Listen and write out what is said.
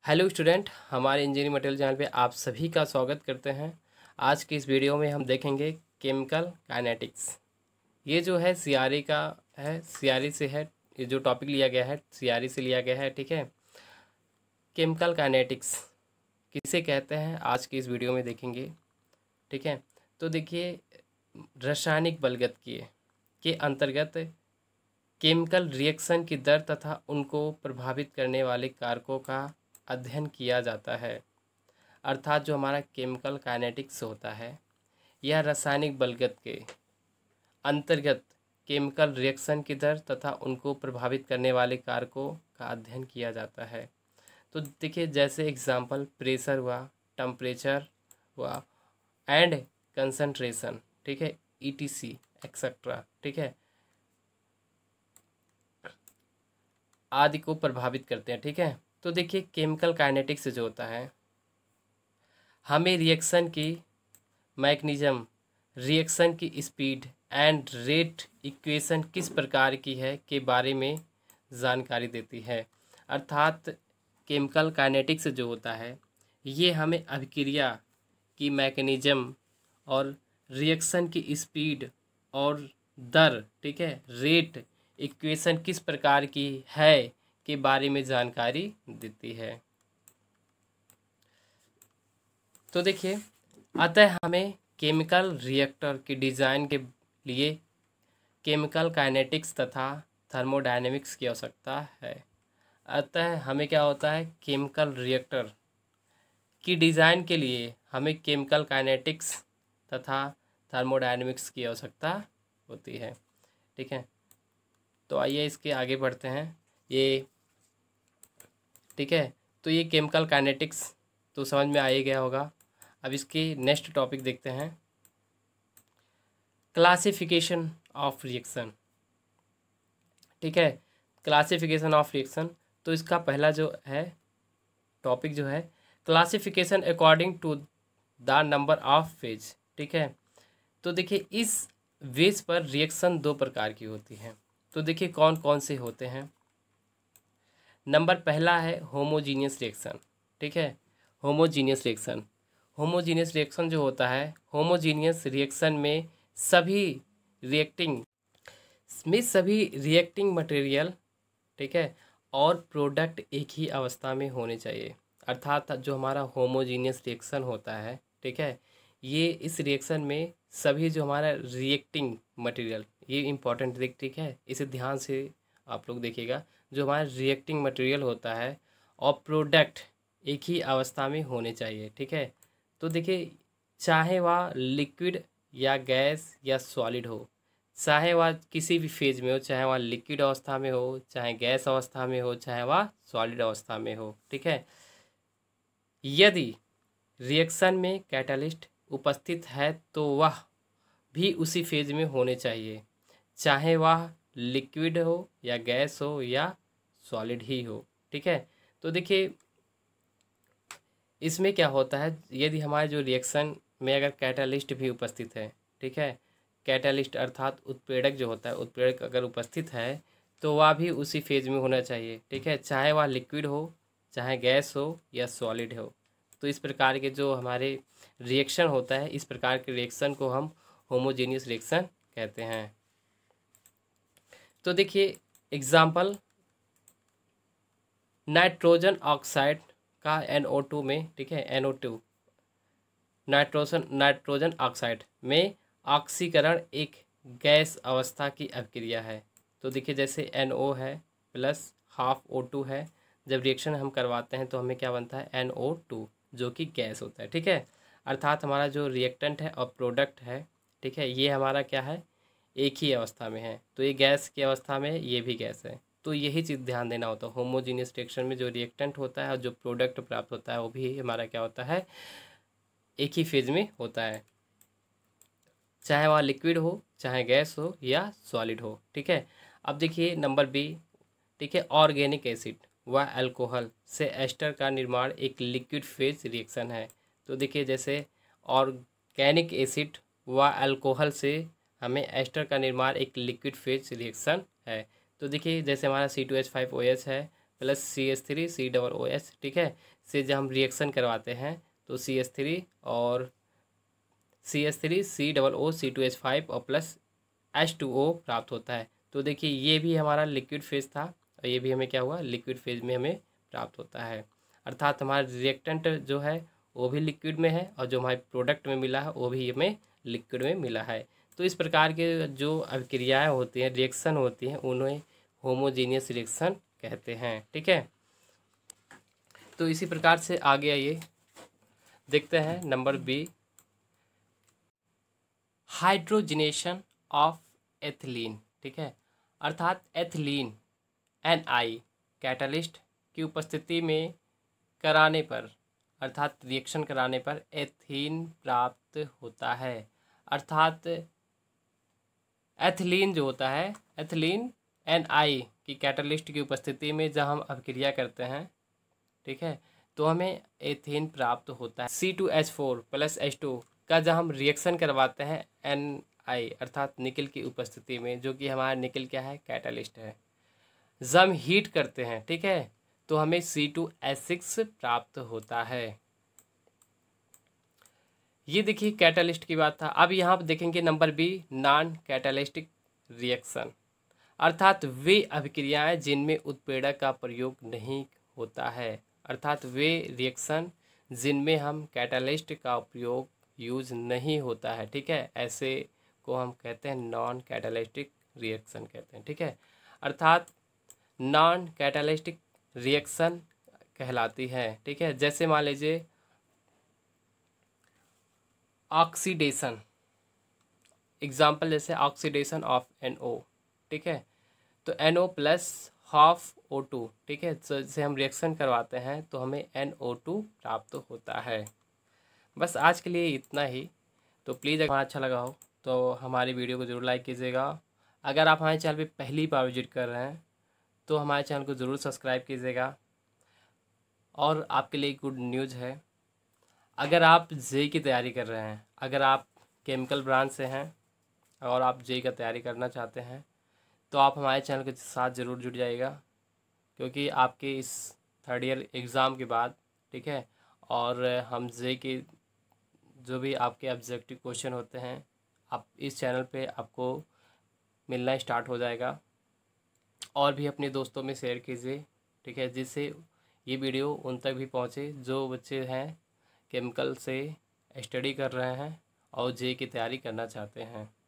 Hello student, हमारे engineering material channel पे आप सभी का स्वागत करते हैं। आज की इस वीडियो में हम देखेंगे केमिकल काइनेटिक्स। ये जो है सीआरई का है, सीआरई से है। ये जो टॉपिक लिया गया है सीआरई से लिया गया है, ठीक है। केमिकल काइनेटिक्स किसे कहते हैं आज की इस वीडियो में देखेंगे, ठीक है। तो देखिए, रासायनिक बलगतिकी के अंतर्गत केमिकल रिएक्शन की दर तथा उनको प्रभावित करने वाले कारकों का अध्ययन किया जाता है। अर्थात जो हमारा केमिकल काइनेटिक्स होता है, यह रासायनिक बलगतिकी के अंतर्गत केमिकल रिएक्शन की दर तथा उनको प्रभावित करने वाले कारकों का अध्ययन किया जाता है। तो देखिए, जैसे एग्जांपल प्रेशर हुआ, टेम्परेचर हुआ एंड कंसंट्रेशन, ठीक है, ईटीसी एक्सेट्रा, ठीक है, आदि को प्रभावित करते हैं, ठीक है। तो देखिए, केमिकल काइनेटिक्स जो होता है, हमें रिएक्शन की मैकेनिज्म, रिएक्शन की स्पीड एंड रेट इक्वेशन किस प्रकार की है के बारे में जानकारी देती है। अर्थात केमिकल काइनेटिक्स जो होता है, ये हमें अभिक्रिया की मैकेनिज्म और रिएक्शन की स्पीड और दर, ठीक है, रेट इक्वेशन किस प्रकार की है के बारे में जानकारी देती है। तो देखिए, अतः हमें केमिकल रिएक्टर की डिज़ाइन के लिए केमिकल काइनेटिक्स तथा थर्मोडायनेमिक्स की आवश्यकता है। अतः हमें क्या होता है, केमिकल रिएक्टर की डिज़ाइन के लिए हमें केमिकल काइनेटिक्स तथा थर्मोडायनेमिक्स की आवश्यकता होती है, ठीक है। तो आइए इसके आगे बढ़ते हैं। ये ठीक है, तो ये केमिकल काइनेटिक्स तो समझ में आ ही गया होगा। अब इसके नेक्स्ट टॉपिक देखते हैं, क्लासिफिकेशन ऑफ रिएक्शन, ठीक है। क्लासिफिकेशन ऑफ रिएक्शन, तो इसका पहला जो है टॉपिक जो है, classification according to the number of phase, ठीक है। तो देखिए, इस वेज पर रिएक्शन दो प्रकार की होती हैं। तो देखिए कौन कौन से होते हैं। नंबर पहला है होमोजीनियस रिएक्शन, ठीक है। होमोजीनियस रिएक्शन, होमोजीनियस रिएक्शन जो होता है, होमोजीनियस रिएक्शन में सभी रिएक्टिंग मटेरियल, ठीक है, और प्रोडक्ट एक ही अवस्था में होने चाहिए। अर्थात जो हमारा होमोजीनियस रिएक्शन होता है, ठीक है, ये इस रिएक्शन में सभी जो हमारा रिएक्टिंग मटेरियल, ये इम्पॉर्टेंट, ठीक है, इसे ध्यान से आप लोग देखिएगा। जो हमारा रिएक्टिंग मटेरियल होता है और प्रोडक्ट एक ही अवस्था में होने चाहिए, ठीक है। तो देखिए, चाहे वह लिक्विड या गैस या सॉलिड हो, चाहे वह किसी भी फेज में हो, चाहे वह लिक्विड अवस्था में हो, चाहे गैस अवस्था में हो, चाहे वह सॉलिड अवस्था में हो, ठीक है। यदि रिएक्शन में कैटालिस्ट उपस्थित है तो वह भी उसी फेज में होने चाहिए, चाहे वह लिक्विड हो या गैस हो या सॉलिड ही हो, ठीक है। तो देखिए, इसमें क्या होता है, यदि हमारे जो रिएक्शन में अगर कैटालिस्ट भी उपस्थित है, ठीक है, कैटालिस्ट अर्थात उत्प्रेरक जो होता है, उत्प्रेरक अगर उपस्थित है तो वह भी उसी फेज में होना चाहिए, ठीक है, चाहे वह लिक्विड हो, चाहे गैस हो या सॉलिड हो। तो इस प्रकार के जो हमारे रिएक्शन होता है, इस प्रकार के रिएक्शन को हम होमोजेनियस रिएक्शन कहते हैं। तो देखिए एग्जाम्पल, नाइट्रोजन ऑक्साइड का NO2 में, ठीक है, NO2 नाइट्रोजन ऑक्साइड में ऑक्सीकरण एक गैस अवस्था की अभिक्रिया है। तो देखिए, जैसे NO है प्लस हाफ O2 है, जब रिएक्शन हम करवाते हैं तो हमें क्या बनता है, NO2, जो कि गैस होता है, ठीक है। अर्थात हमारा जो रिएक्टेंट है और प्रोडक्ट है, ठीक है, ये हमारा क्या है, एक ही अवस्था में है। तो ये गैस की अवस्था में है, ये भी गैस है। तो यही चीज़ ध्यान देना होता है। होमोजीनियस रिएक्शन में जो रिएक्टेंट होता है और जो प्रोडक्ट प्राप्त होता है वो भी हमारा क्या होता है, एक ही फेज में होता है, चाहे वह लिक्विड हो, चाहे गैस हो या सॉलिड हो, ठीक है। अब देखिए नंबर बी, ठीक है, ऑर्गेनिक एसिड व अल्कोहल से एस्टर का निर्माण एक लिक्विड फेज रिएक्शन है। तो देखिए, जैसे ऑर्गेनिक एसिड व अल्कोहल से हमें एस्टर का निर्माण एक लिक्विड फेज रिएक्शन है। तो देखिए, जैसे हमारा C2H5OH है प्लस CH3COOH, ठीक है, से जब हम रिएक्शन करवाते हैं तो CH3 और CH3COOC2H5 और प्लस H2O प्राप्त होता है। तो देखिए ये भी हमारा लिक्विड फेज था और ये भी हमें क्या हुआ, लिक्विड फेज में हमें प्राप्त होता है। अर्थात हमारा रिएक्टेंट जो है वो भी लिक्विड में है और जो हमारे प्रोडक्ट में मिला है वो भी हमें लिक्विड में मिला है। तो इस प्रकार के जो अभिक्रियाएँ होती हैं, रिएक्शन होती हैं, उन्हें होमोजीनियस रिएक्शन कहते हैं, ठीक है। तो इसी प्रकार से आगे आइए देखते हैं number B, hydrogenation of ethylene, ठीक है। अर्थात एथिलीन NI कैटलिस्ट की उपस्थिति में कराने पर, अर्थात रिएक्शन कराने पर एथीन प्राप्त होता है। अर्थात एथिलीन जो होता है, एथिलीन NI की कैटलिस्ट की उपस्थिति में जब हम अभिक्रिया करते हैं, ठीक है, तो हमें एथेन प्राप्त होता है। C2H4 प्लस H2 का जब हम रिएक्शन करवाते हैं NI अर्थात निकल की उपस्थिति में, जो कि हमारा निकल क्या है, कैटलिस्ट है, जब हम हीट करते हैं, ठीक है, तो हमें C2H6 प्राप्त होता है। ये देखिए कैटलिस्ट की बात था। अब यहाँ पर देखेंगे number B, non catalytic reaction, अर्थात वे अभिक्रियाएं जिनमें उत्प्रेरक का प्रयोग नहीं होता है, अर्थात वे रिएक्शन जिनमें हम कैटलिस्ट का उपयोग यूज नहीं होता है, ठीक है, ऐसे को हम कहते हैं नॉन कैटलिस्टिक रिएक्शन कहते हैं, ठीक है। अर्थात नॉन कैटलिस्टिक रिएक्शन कहलाती है, ठीक है। जैसे मान लीजिए ऑक्सीडेशन, एग्जाम्पल जैसे ऑक्सीडेशन ऑफ NO, ठीक है, तो NO प्लस हाफ O2, ठीक है, तो जैसे हम रिएक्शन करवाते हैं तो हमें NO2 प्राप्त होता है। बस आज के लिए इतना ही। तो प्लीज़ अगर अच्छा लगा हो तो हमारी वीडियो को ज़रूर लाइक कीजिएगा। अगर आप हमारे चैनल पे पहली बार विजिट कर रहे हैं तो हमारे चैनल को ज़रूर सब्सक्राइब कीजिएगा। और आपके लिए गुड न्यूज़ है, अगर आप JEE की तैयारी कर रहे हैं, अगर आप केमिकल ब्रांच से हैं और आप JEE का तैयारी करना चाहते हैं तो आप हमारे चैनल के साथ ज़रूर जुड़ जाइएगा, क्योंकि आपके इस 3rd ईयर एग्ज़ाम के बाद, ठीक है, और हम JEE के जो भी आपके ऑब्जेक्टिव क्वेश्चन होते हैं आप इस चैनल पे आपको मिलना स्टार्ट हो जाएगा। और भी अपने दोस्तों में शेयर कीजिए, ठीक है, जिससे ये वीडियो उन तक भी पहुँचे जो बच्चे हैं केमिकल से स्टडी कर रहे हैं और JEE की तैयारी करना चाहते हैं।